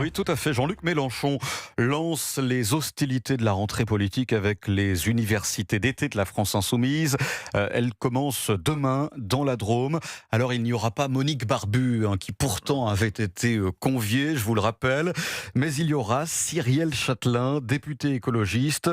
Oui, tout à fait. Jean-Luc Mélenchon lance les hostilités de la rentrée politique avec les universités d'été de la France insoumise. Elles commencent demain dans la Drôme. Alors, il n'y aura pas Monique Barbu, qui pourtant avait été conviée, je vous le rappelle. Mais il y aura Cyrielle Châtelain, députée écologiste,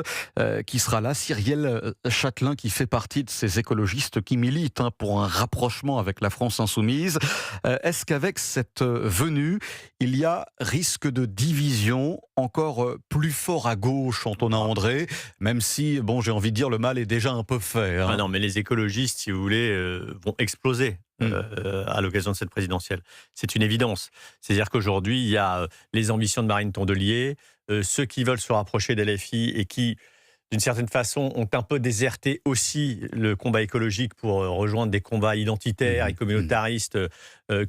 qui sera là. Cyrielle Châtelain qui fait partie de ces écologistes qui militent pour un rapprochement avec la France insoumise. Est-ce qu'avec cette venue, il y a risque de division encore plus fort à gauche, Antonin André, même si, bon, j'ai envie de dire, le mal est déjà un peu fait. Ah non, mais les écologistes, si vous voulez, vont exploser à l'occasion de cette présidentielle. C'est une évidence. C'est-à-dire qu'aujourd'hui, il y a les ambitions de Marine Tondelier, ceux qui veulent se rapprocher d'LFI et qui, d'une certaine façon, ont un peu déserté aussi le combat écologique pour rejoindre des combats identitaires et communautaristes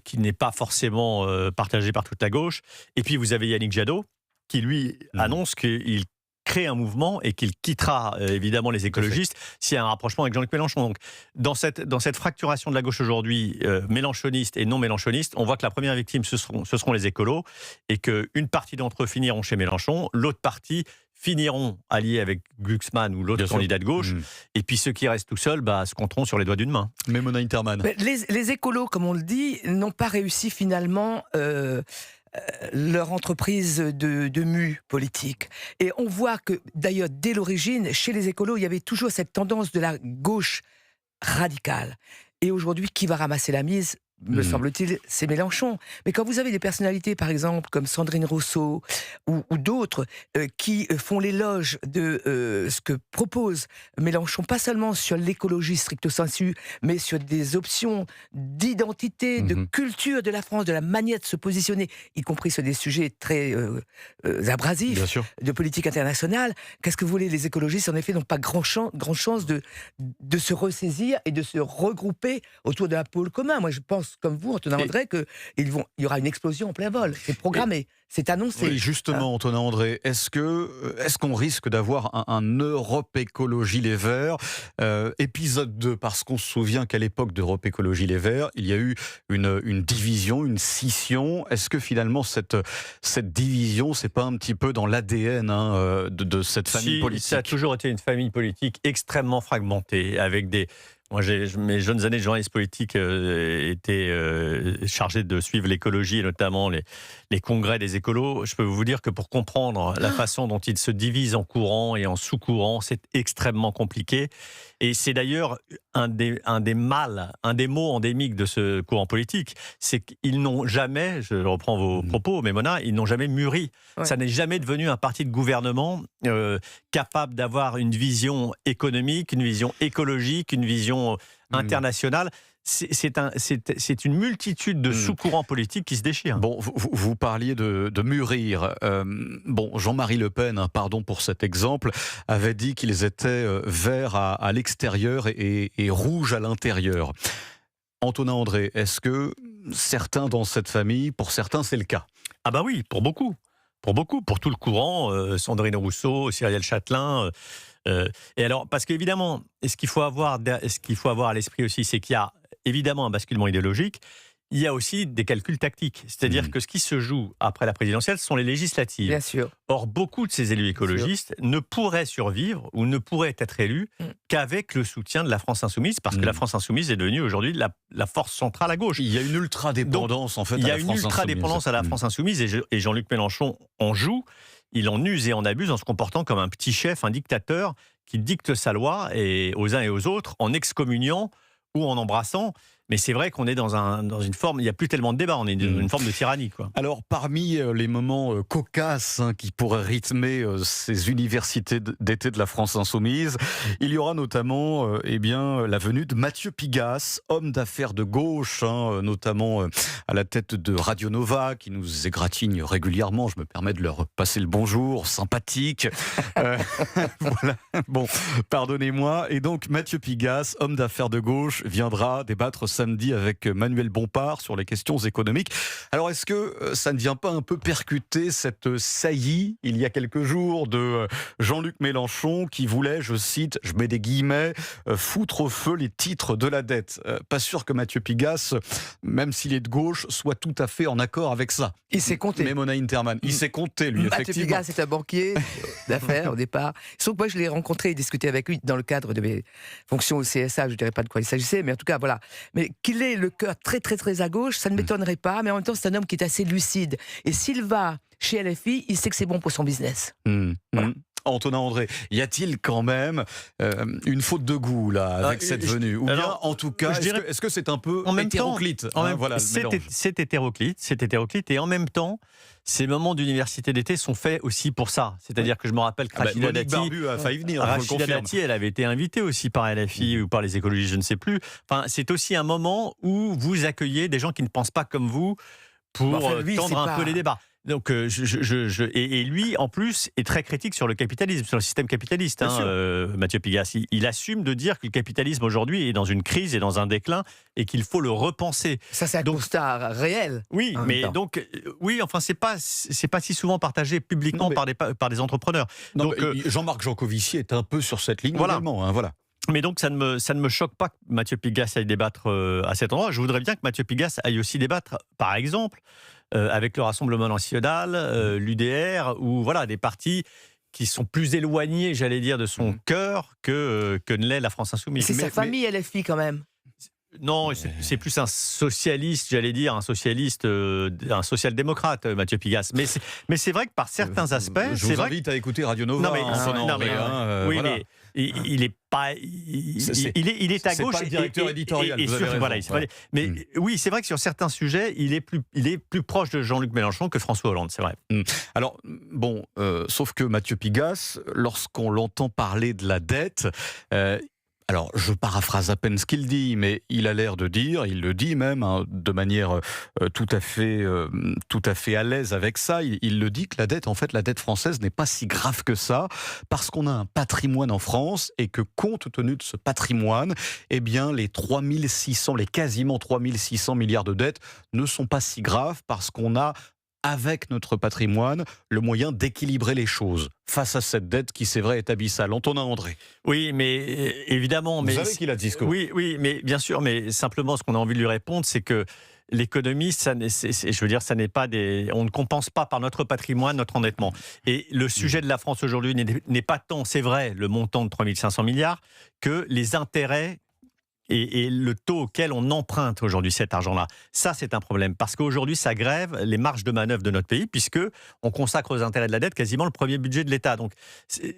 qui n'est pas forcément partagé par toute la gauche. Et puis, vous avez Yannick Jadot, qui, lui, annonce qu'il crée un mouvement et qu'il quittera évidemment les écologistes s'il y a un rapprochement avec Jean-Luc Mélenchon. Donc, dans cette fracturation de la gauche aujourd'hui, mélenchoniste et non mélenchoniste, on voit que la première victime, ce seront les écolos, et qu'une partie d'entre eux finiront chez Mélenchon, l'autre partie finiront alliés avec Glucksmann ou l'autre candidat de gauche, et puis ceux qui restent tout seuls se compteront sur les doigts d'une main. Mais Mona Interman. Les écolos, comme on le dit, n'ont pas réussi finalement leur entreprise de mue politique. Et on voit que, d'ailleurs, dès l'origine, chez les écolos, il y avait toujours cette tendance de la gauche radicale. Et aujourd'hui, qui va ramasser la mise ? Me semble-t-il, c'est Mélenchon. Mais quand vous avez des personnalités, par exemple, comme Sandrine Rousseau ou d'autres, qui font l'éloge de ce que propose Mélenchon, pas seulement sur l'écologie stricto sensu, mais sur des options d'identité, de culture de la France, de la manière de se positionner, y compris sur des sujets très abrasifs, de politique internationale, qu'est-ce que vous voulez ? Les écologistes, en effet, n'ont pas grand chance de se ressaisir et de se regrouper autour d'un pôle commun. Moi, je pense, comme vous, Antonin André, qu'il y aura une explosion en plein vol. C'est programmé, c'est annoncé. Oui, justement, Antonin André, est-ce qu'on risque d'avoir un Europe Écologie Les Verts épisode 2, parce qu'on se souvient qu'à l'époque d'Europe Écologie Les Verts, il y a eu une division, une scission. Est-ce que finalement cette division, c'est pas un petit peu dans l'ADN de cette famille politique ? Ça a toujours été une famille politique extrêmement fragmentée, avec des... Moi, mes jeunes années de journaliste politique étaient chargé de suivre l'écologie et notamment les congrès des écolos. Je peux vous dire que pour comprendre la façon dont ils se divisent en courants et en sous-courants, c'est extrêmement compliqué. Et c'est d'ailleurs un des maux endémiques de ce courant politique, c'est qu'ils n'ont jamais, je reprends vos propos, mais Mona, ils n'ont jamais mûri. Ouais. Ça n'est jamais devenu un parti de gouvernement capable d'avoir une vision économique, une vision écologique, une vision internationale. C'est une multitude de sous-courants politiques qui se déchirent. Bon, vous parliez de mûrir. Jean-Marie Le Pen, pardon pour cet exemple, avait dit qu'ils étaient verts à l'extérieur et rouges à l'intérieur. Antonin André, est-ce que certains dans cette famille, pour certains, c'est le cas ? Ah bah oui, pour beaucoup. Pour tout le courant, Sandrine Rousseau, Cyrielle Châtelain. Et alors, parce qu'évidemment, ce qu'il faut avoir à l'esprit aussi, c'est qu'il y a évidemment un basculement idéologique, il y a aussi des calculs tactiques. C'est-à-dire que ce qui se joue après la présidentielle, ce sont les législatives. Bien sûr. Or, beaucoup de ces élus écologistes ne pourraient survivre ou ne pourraient être élus qu'avec le soutien de la France insoumise, parce que la France insoumise est devenue aujourd'hui la force centrale à gauche. Il y a une ultra-dépendance en fait à la France insoumise. Il y a une ultra-dépendance à la France insoumise et Jean-Luc Mélenchon en joue. Il en use et en abuse en se comportant comme un petit chef, un dictateur qui dicte sa loi aux uns et aux autres en excommuniant ou en embrassant. Mais c'est vrai qu'on est dans une forme, il n'y a plus tellement de débat, on est dans une forme de tyrannie, quoi. Alors, parmi les moments cocasses qui pourraient rythmer ces universités d'été de la France insoumise, il y aura notamment la venue de Mathieu Pigasse, homme d'affaires de gauche, notamment à la tête de Radio Nova, qui nous égratigne régulièrement. Je me permets de leur passer le bonjour, sympathique. Voilà. Bon, pardonnez-moi. Et donc, Mathieu Pigasse, homme d'affaires de gauche, viendra débattre samedi avec Manuel Bompard sur les questions économiques. Alors, est-ce que ça ne vient pas un peu percuter cette saillie, il y a quelques jours, de Jean-Luc Mélenchon qui voulait, je cite, je mets des guillemets, foutre au feu les titres de la dette. Pas sûr que Mathieu Pigasse, même s'il est de gauche, soit tout à fait en accord avec ça. Il s'est compté. Mais Mona Interman, il s'est compté, lui, Mathieu effectivement. Pigasse est un banquier d'affaires au départ. Sauf que moi, je l'ai rencontré et discuté avec lui dans le cadre de mes fonctions au CSA. Je ne dirais pas de quoi il s'agissait, mais en tout cas, voilà. Mais qu'il ait le cœur très, très, très à gauche, ça ne m'étonnerait pas. Mais en même temps, c'est un homme qui est assez lucide. Et s'il va chez LFI, il sait que c'est bon pour son business. Voilà. Antonin André, y a-t-il quand même une faute de goût là avec cette venue? Ou bien, en tout cas, est-ce que c'est un peu hétéroclite? C'est hétéroclite, et en même temps, ces moments d'université d'été sont faits aussi pour ça. C'est-à-dire que je me rappelle que Rachida Dati, Barbu a failli venir. Rachida Dati, elle avait été invitée aussi par LFI ou par les écologistes, je ne sais plus. Enfin, c'est aussi un moment où vous accueillez des gens qui ne pensent pas comme vous pour tendre un peu les débats. Donc, et lui, en plus, est très critique sur le capitalisme, sur le système capitaliste. Mathieu Pigasse, il assume de dire que le capitalisme aujourd'hui est dans une crise et dans un déclin et qu'il faut le repenser. Ça, c'est un constat réel. Oui, mais donc, enfin, c'est pas si souvent partagé publiquement par des entrepreneurs. Donc, Jean-Marc Jancovici est un peu sur cette ligne également. Voilà. Mais donc, ça ne me choque pas que Mathieu Pigasse aille débattre à cet endroit. Je voudrais bien que Mathieu Pigasse aille aussi débattre, par exemple, avec le Rassemblement national, l'UDR, ou voilà, des partis qui sont plus éloignés, j'allais dire, de son cœur que ne l'est la France Insoumise. C'est sa famille, LFI, quand même. Non, c'est plus un socialiste, j'allais dire, un social-démocrate, Mathieu Pigasse. Mais c'est vrai que par certains aspects... Je vous invite à écouter Radio Nova. Mais il est pas... Il est à gauche. C'est pas le directeur éditorial, vous avez raison. Mais oui, c'est vrai que sur certains sujets, il est plus proche de Jean-Luc Mélenchon que François Hollande, c'est vrai. Alors, bon, sauf que Mathieu Pigasse, lorsqu'on l'entend parler de la dette... alors, je paraphrase à peine ce qu'il dit, mais il a l'air de dire, il le dit même de manière tout à fait à l'aise avec ça, il le dit que la dette française n'est pas si grave que ça, parce qu'on a un patrimoine en France et que compte tenu de ce patrimoine, eh bien, les quasiment 3600 milliards de dettes ne sont pas si graves parce qu'on a, avec notre patrimoine, le moyen d'équilibrer les choses face à cette dette qui, c'est vrai, est abyssale. Antonin André. Oui, mais évidemment... Vous savez qu'il a dit ce que... Oui, mais bien sûr, mais simplement, ce qu'on a envie de lui répondre, c'est que l'économie, ça n'est pas on ne compense pas par notre patrimoine, notre endettement. Et le sujet de la France aujourd'hui n'est pas tant, c'est vrai, le montant de 3500 milliards, que les intérêts et le taux auquel on emprunte aujourd'hui cet argent-là. Ça, c'est un problème, parce qu'aujourd'hui, ça grève les marges de manœuvre de notre pays, puisque on consacre aux intérêts de la dette quasiment le premier budget de l'État.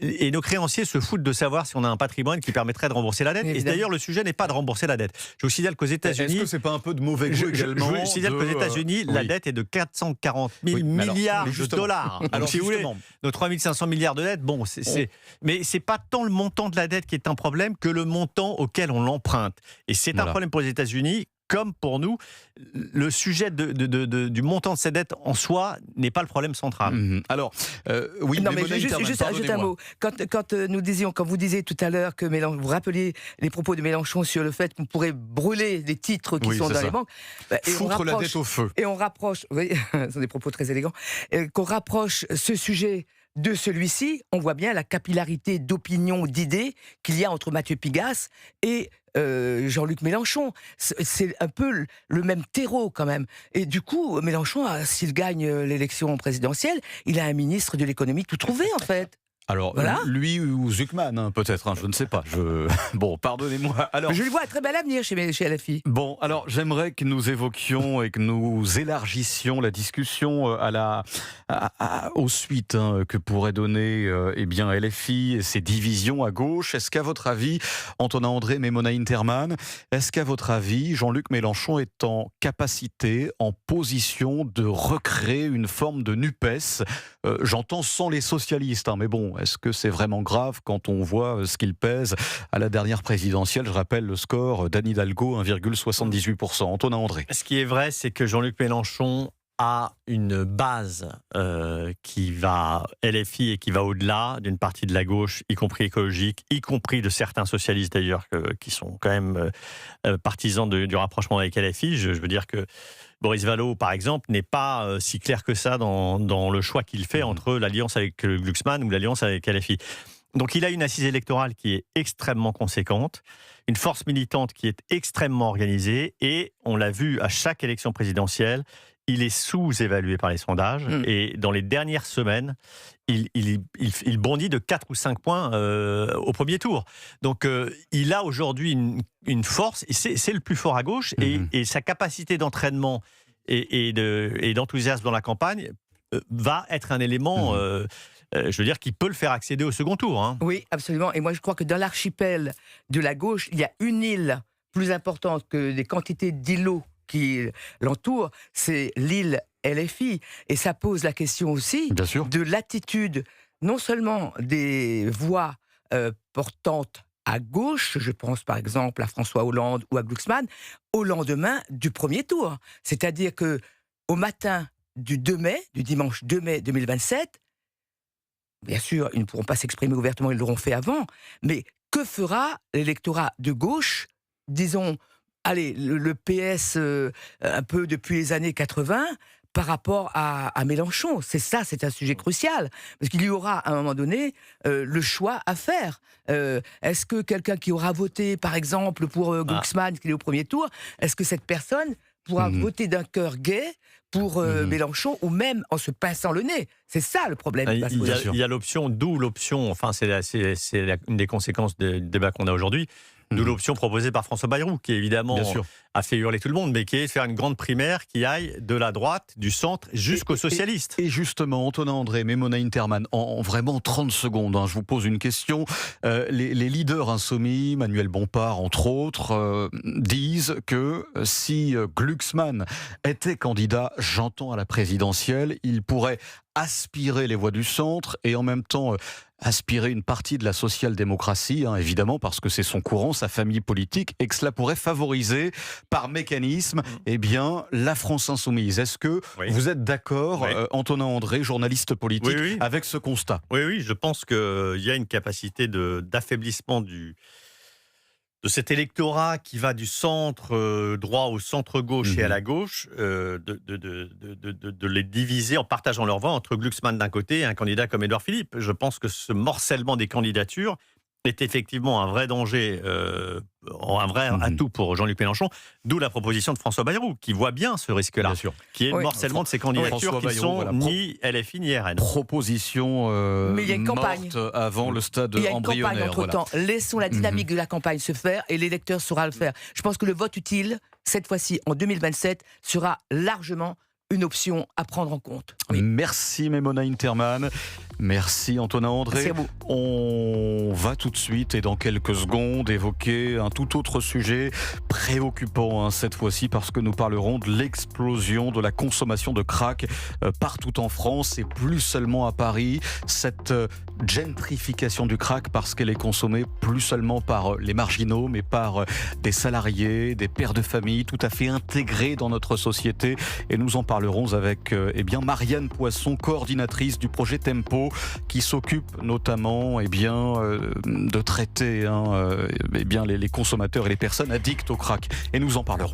Et nos créanciers se foutent de savoir si on a un patrimoine qui permettrait de rembourser la dette. Et d'ailleurs, le sujet n'est pas de rembourser la dette. Je vous signale qu'aux États-Unis... Est-ce que c'est pas un peu de mauvais goût également? Je vous signale qu'aux États-Unis, la dette est de 440 000 milliards de dollars. Alors, si vous voulez, nos 3500 milliards de dettes, mais c'est pas tant le montant de la dette qui est un problème que le montant auquel on l'emprunte. Et c'est un problème pour les États-Unis, comme pour nous. Le sujet du montant de cette dette en soi n'est pas le problème central. Alors, juste un mot. Quand vous disiez tout à l'heure que vous rappeliez les propos de Mélenchon sur le fait qu'on pourrait brûler les titres qui sont dans les banques. Foutre la dette au feu. Et on rapproche, vous voyez, ce sont des propos très élégants, qu'on rapproche ce sujet de celui-ci, on voit bien la capillarité d'opinion, d'idées qu'il y a entre Mathieu Pigasse et Jean-Luc Mélenchon. C'est un peu le même terreau quand même. Et du coup, Mélenchon, s'il gagne l'élection présidentielle, il a un ministre de l'économie tout trouvé en fait. Alors, lui ou Zuckman, peut-être, je ne sais pas. Bon, pardonnez-moi. Alors, je lui vois un très bel avenir chez LFI. Bon, alors, j'aimerais que nous évoquions et que nous élargissions la discussion aux suites que pourrait donner LFI et ses divisions à gauche. Est-ce qu'à votre avis, Antonin André, Mona Interman, est-ce qu'à votre avis, Jean-Luc Mélenchon est en capacité, en position de recréer une forme de NUPES? J'entends sans les socialistes, mais bon, est-ce que c'est vraiment grave quand on voit ce qu'il pèse à la dernière présidentielle? Je rappelle le score d'Anne Hidalgo, 1,78%. Antonin André. Ce qui est vrai, c'est que Jean-Luc Mélenchon a une base qui va LFI et qui va au-delà d'une partie de la gauche, y compris écologique, y compris de certains socialistes d'ailleurs, qui sont quand même partisans du rapprochement avec LFI. Je veux dire que Boris Vallaud, par exemple, n'est pas si clair que ça dans le choix qu'il fait entre l'alliance avec Glucksmann ou l'alliance avec LFI. Donc il a une assise électorale qui est extrêmement conséquente, une force militante qui est extrêmement organisée, et on l'a vu à chaque élection présidentielle, il est sous-évalué par les sondages, et dans les dernières semaines, il bondit de 4 ou 5 points au premier tour. Donc il a aujourd'hui une force, et c'est le plus fort à gauche, et sa capacité d'entraînement et d'enthousiasme dans la campagne va être un élément... je veux dire, qui peut le faire accéder au second tour. Hein. Oui, absolument. Et moi, je crois que dans l'archipel de la gauche, il y a une île plus importante que des quantités d'îlots qui l'entourent, c'est l'île LFI. Et ça pose la question aussi de l'attitude, non seulement des voix portantes à gauche, je pense par exemple à François Hollande ou à Glucksmann, au lendemain du premier tour. C'est-à-dire que au matin du dimanche 2 mai 2027, bien sûr, ils ne pourront pas s'exprimer ouvertement, ils l'auront fait avant, mais que fera l'électorat de gauche, disons, allez, le PS un peu depuis les années 80, par rapport à Mélenchon? C'est un sujet crucial, parce qu'il y aura à un moment donné le choix à faire. Est-ce que quelqu'un qui aura voté, par exemple, pour Glucksmann, qui est au premier tour, est-ce que cette personne pourra voter d'un cœur gai pour Mélenchon, ou même en se pinçant le nez? C'est ça le problème. Il y a l'option, d'où l'option, enfin c'est une des conséquences du débat qu'on a aujourd'hui, d'où l'option proposée par François Bayrou, qui évidemment a fait hurler tout le monde, mais qui est de faire une grande primaire qui aille de la droite, du centre, jusqu'aux socialistes. Et justement, Antonin André, Mona Interman, en vraiment 30 secondes, je vous pose une question. Les leaders insoumis, Manuel Bompard entre autres, disent que si Glucksmann était candidat, j'entends à la présidentielle, il pourrait aspirer les voix du centre et en même temps aspirer une partie de la social-démocratie, évidemment, parce que c'est son courant, sa famille politique, et que cela pourrait favoriser, par mécanisme, la France insoumise. Est-ce que vous êtes d'accord, Antonin André, journaliste politique, avec ce constat? Oui, je pense qu'il y a une capacité d'affaiblissement de cet électorat qui va du centre droit au centre gauche et à la gauche, de les diviser en partageant leur voix entre Glucksmann d'un côté et un candidat comme Édouard Philippe. Je pense que ce morcellement des candidatures est effectivement un vrai danger, un vrai atout pour Jean-Luc Mélenchon, d'où la proposition de François Bayrou, qui voit bien ce risque-là, qui est le morcellement de ces candidatures qui sont ni LFI ni RN. Proposition mais il y a une campagne avant le stade embryonnaire. Il y a une campagne entre-temps. Laissons la dynamique de la campagne se faire et l'électeur saura le faire. Je pense que le vote utile, cette fois-ci en 2027, sera largement une option à prendre en compte. Merci Mona Interman. Merci Antonin André. Merci à vous. On va tout de suite et dans quelques secondes évoquer un tout autre sujet préoccupant cette fois-ci, parce que nous parlerons de l'explosion de la consommation de crack partout en France et plus seulement à Paris. Cette gentrification du crack, parce qu'elle est consommée plus seulement par les marginaux, mais par des salariés, des pères de famille tout à fait intégrés dans notre société. Et nous en parlerons avec Marianne Poisson, coordinatrice du projet Tempo, qui s'occupe notamment de traiter les consommateurs et les personnes addictes au crack. Et nous en parlerons.